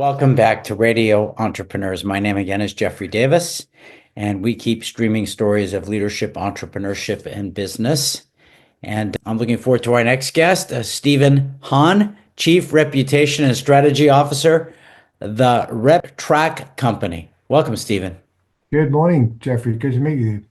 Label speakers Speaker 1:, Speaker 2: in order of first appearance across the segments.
Speaker 1: Welcome back to Radio Entrepreneurs. My name again is JDavis, and we keep streaming stories of leadership, entrepreneurship, and business. And I'm looking forward to our next guest, Stephen Hahn, Chief Reputation and Strategy Officer, the RepTrak company. Welcome, Stephen.
Speaker 2: Good morning, Jeffrey. Good to meet you.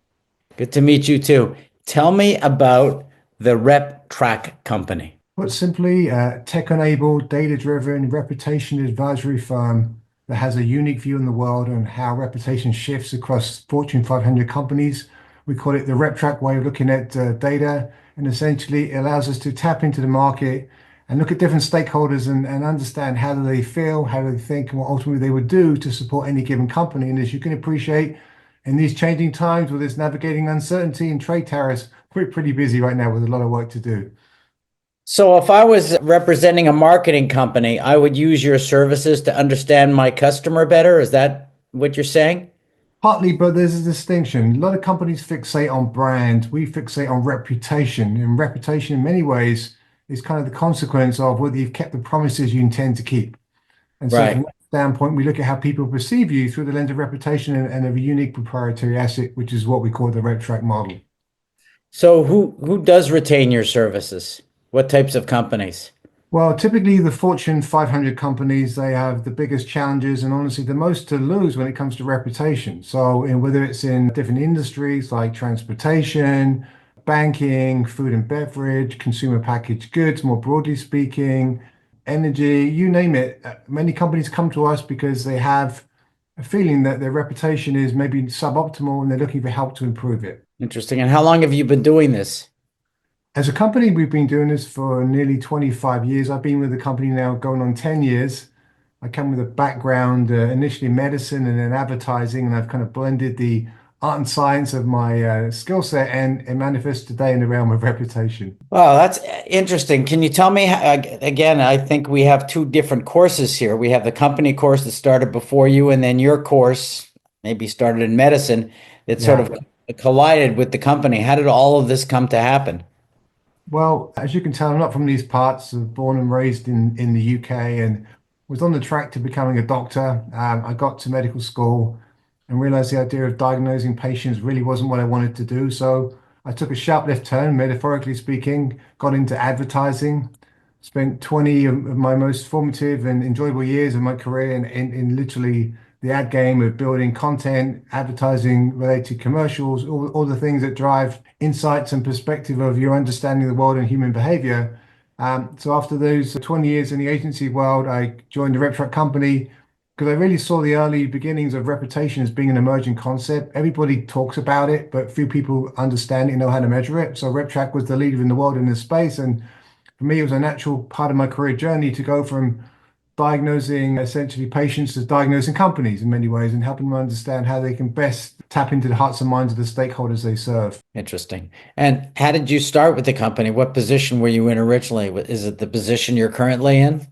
Speaker 1: Good to meet you too. Tell me about the RepTrak company.
Speaker 2: Put simply, a tech-enabled, data-driven reputation advisory firm that has a unique view in the world on how reputation shifts across Fortune 500 companies. We call it the RepTrak way of looking at data, and essentially it allows us to tap into the market and look at different stakeholders and understand how do they feel, how do they think, and what ultimately they would do to support any given company. And as you can appreciate, in these changing times with this navigating uncertainty and trade tariffs, we're pretty busy right now with a lot of work to do.
Speaker 1: So if I was representing a marketing company, I would use your services to understand my customer better. Is that what you're saying?
Speaker 2: Partly, but there's a distinction. A lot of companies fixate on brand. We fixate on reputation. And reputation, in many ways, is kind of the consequence of whether you've kept the promises you intend to keep. And so,
Speaker 1: Right.
Speaker 2: from that standpoint, we look at how people perceive you through the lens of reputation and of a unique proprietary asset, which is what we call the RepTrak model.
Speaker 1: So who does retain your services? What types of companies?
Speaker 2: Well, typically the Fortune 500 companies, they have the biggest challenges and honestly the most to lose when it comes to reputation. So whether it's in different industries like transportation, banking, food and beverage, consumer packaged goods, more broadly speaking, energy, you name it, many companies come to us because they have a feeling that their reputation is maybe suboptimal and they're looking for help to improve it.
Speaker 1: Interesting. And how long have you been doing this?
Speaker 2: As a company, we've been doing this for nearly 25 years. I've been with the company now going on 10 years. I come with a background initially in medicine and then advertising, and I've kind of blended the art and science of my skill set and it manifests today in the realm of reputation.
Speaker 1: Well, that's interesting. Can you tell me, again, I think we have two different courses here. We have the company course that started before you, and then your course maybe started in medicine that sort
Speaker 2: Yeah.
Speaker 1: of collided with the company. How did all of this come to happen?
Speaker 2: Well, as you can tell, I'm not from these parts. I was born and raised in the UK and was on the track to becoming a doctor. I got to medical school and realized the idea of diagnosing patients really wasn't what I wanted to do. So I took a sharp left turn, metaphorically speaking, got into advertising, spent 20 of my most formative and enjoyable years of my career in literally the ad game of building content, advertising related commercials, all the things that drive insights and perspective of your understanding of the world and human behavior. So after those 20 years in the agency world, I joined the RepTrak company because I really saw the early beginnings of reputation as being an emerging concept. Everybody talks about it, but few people understand it and know how to measure it. So RepTrak was the leader in the world in this space. And for me, it was a natural part of my career journey to go from diagnosing essentially patients to diagnosing companies in many ways and helping them understand how they can best tap into the hearts and minds of the stakeholders they serve.
Speaker 1: Interesting. And how did you start with the company? What position were you in originally? Is it the position you're currently in?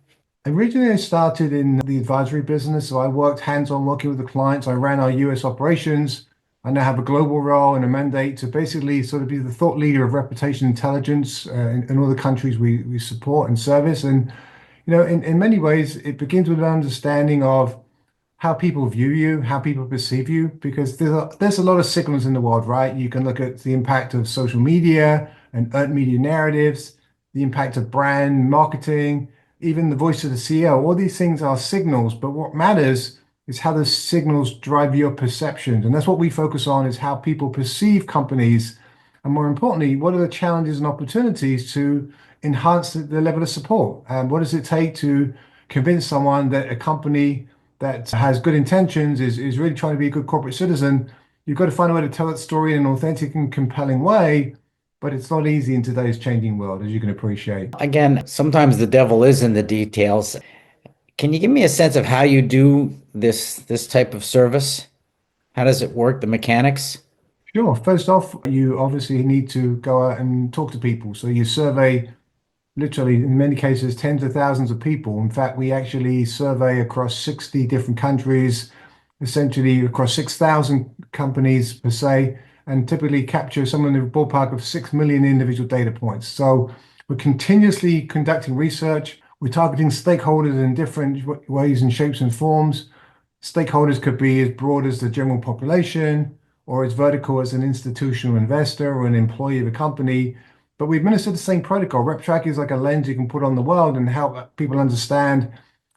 Speaker 2: Originally, I started in the advisory business, so I worked hands-on working with the clients. I ran our US operations. I now have a global role and a mandate to basically sort of be the thought leader of reputation intelligence in all the countries we support and service. And in many ways, it begins with an understanding of how people view you, how people perceive you, because there's a lot of signals in the world, right? You can look at the impact of social media and earned media narratives, the impact of brand marketing, even the voice of the CEO. All these things are signals, but what matters is how those signals drive your perceptions. And that's what we focus on is how people perceive companies. And more importantly, what are the challenges and opportunities to enhance the level of support? What does it take to convince someone that a company that has good intentions is really trying to be a good corporate citizen? You've got to find a way to tell that story in an authentic and compelling way, but it's not easy in today's changing world, as you can appreciate.
Speaker 1: Again, sometimes the devil is in the details. Can you give me a sense of how you do this type of service? How does it work, the mechanics?
Speaker 2: Sure. First off, you obviously need to go out and talk to people. So you survey literally, in many cases, tens of thousands of people. In fact, we actually survey across 60 different countries, essentially across 6,000 companies per se, and typically capture somewhere in the ballpark of 6 million individual data points. So we're continuously conducting research. We're targeting stakeholders in different ways and shapes and forms. Stakeholders could be as broad as the general population or as vertical as an institutional investor or an employee of a company. But we administer the same protocol. RepTrak is like a lens you can put on the world and help people understand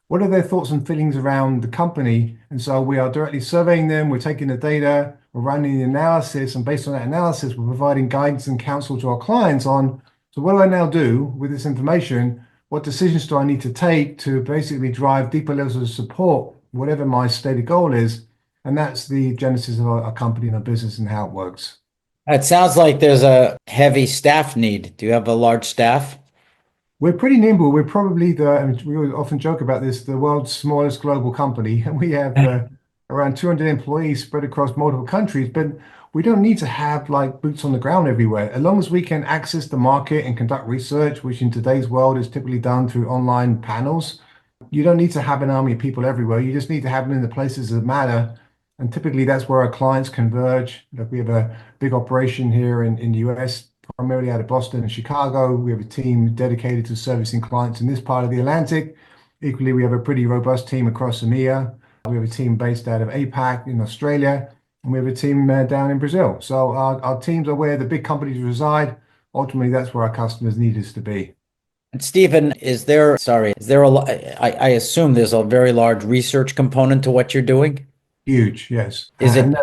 Speaker 2: what are their thoughts and feelings around the company. And so we are directly surveying them, we're taking the data, we're running the analysis, and based on that analysis, we're providing guidance and counsel to our clients on, so what do I now do with this information? What decisions do I need to take to basically drive deeper levels of support, whatever my stated goal is? And that's the genesis of our company and our business and how it works.
Speaker 1: It sounds like there's a heavy staff need. Do you have a large staff?
Speaker 2: We're pretty nimble. We're probably and we often joke about this, the world's smallest global company. And we have around 200 employees spread across multiple countries, but we don't need to have like boots on the ground everywhere. As long as we can access the market and conduct research, which in today's world is typically done through online panels, you don't need to have an army of people everywhere. You just need to have them in the places that matter. And typically that's where our clients converge. Like we have a big operation here in the US, primarily out of Boston and Chicago. We have a team dedicated to servicing clients in this part of the Atlantic. Equally, we have a pretty robust team across EMEA. We have a team based out of APAC in Australia, and we have a team down in Brazil. So our teams are where the big companies reside. Ultimately, that's where our customers need us to be.
Speaker 1: And Stephen, is there I assume there's a very large research component to what you're doing?
Speaker 2: Huge, yes.
Speaker 1: Is it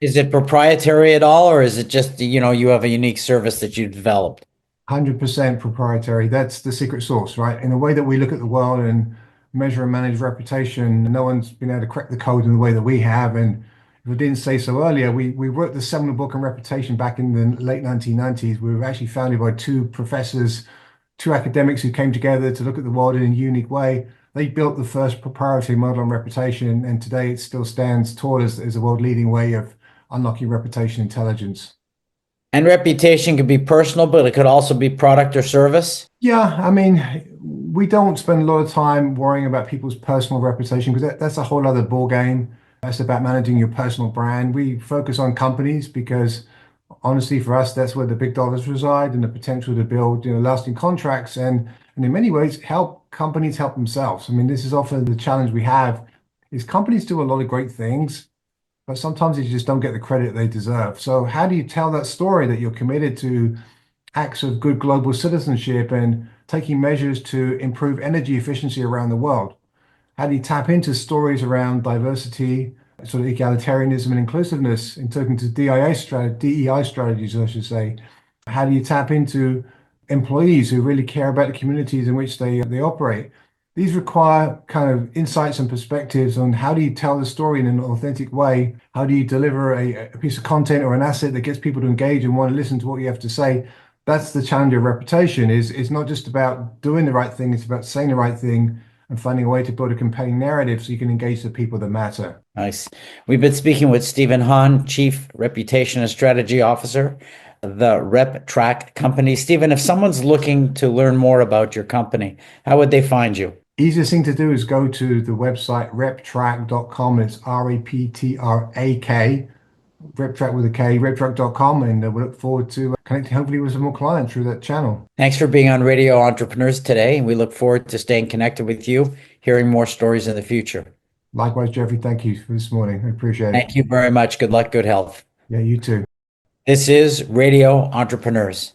Speaker 1: is it proprietary at all, or is it just, you have a unique service that you developed?
Speaker 2: 100% proprietary. That's the secret sauce, right? In the way that we look at the world and measure and manage reputation, no one's been able to crack the code in the way that we have. And if I didn't say so earlier, we wrote the seminal book on reputation back in the late 1990s. We were actually founded by two professors, two academics who came together to look at the world in a unique way. They built the first proprietary model on reputation, and today it still stands tall as a world-leading way of unlocking reputation intelligence.
Speaker 1: And reputation can be personal, but it could also be product or service.
Speaker 2: Yeah, I mean, we don't spend a lot of time worrying about people's personal reputation because that's a whole other ball game. That's about managing your personal brand. We focus on companies because honestly, for us, that's where the big dollars reside and the potential to build, lasting contracts and in many ways help companies help themselves. I mean, this is often the challenge we have is companies do a lot of great things, but sometimes they just don't get the credit they deserve. So how do you tell that story that you're committed to acts of good global citizenship and taking measures to improve energy efficiency around the world? How do you tap into stories around diversity, sort of egalitarianism and inclusiveness in talking to DEI strategies, I should say? How do you tap into employees who really care about the communities in which they operate? These require kind of insights and perspectives on how do you tell the story in an authentic way? How do you deliver a piece of content or an asset that gets people to engage and want to listen to what you have to say? That's the challenge of reputation. It's not just about doing the right thing, it's about saying the right thing and finding a way to build a compelling narrative so you can engage the people that matter.
Speaker 1: Nice. We've been speaking with Stephen Hahn, Chief Reputation and Strategy Officer, the RepTrak company. Stephen, if someone's looking to learn more about your company, how would they find you?
Speaker 2: Easiest thing to do is go to the website reptrak.com. It's REPTRAK, RepTrak with a K, reptrak.com, and we look forward to connecting hopefully with some more clients through that channel.
Speaker 1: Thanks for being on Radio Entrepreneurs today. We look forward to staying connected with you, hearing more stories in the future.
Speaker 2: Likewise, Jeffrey, thank you for this morning. I appreciate it.
Speaker 1: Thank you very much. Good luck, good health.
Speaker 2: Yeah, you too.
Speaker 1: This is Radio Entrepreneurs.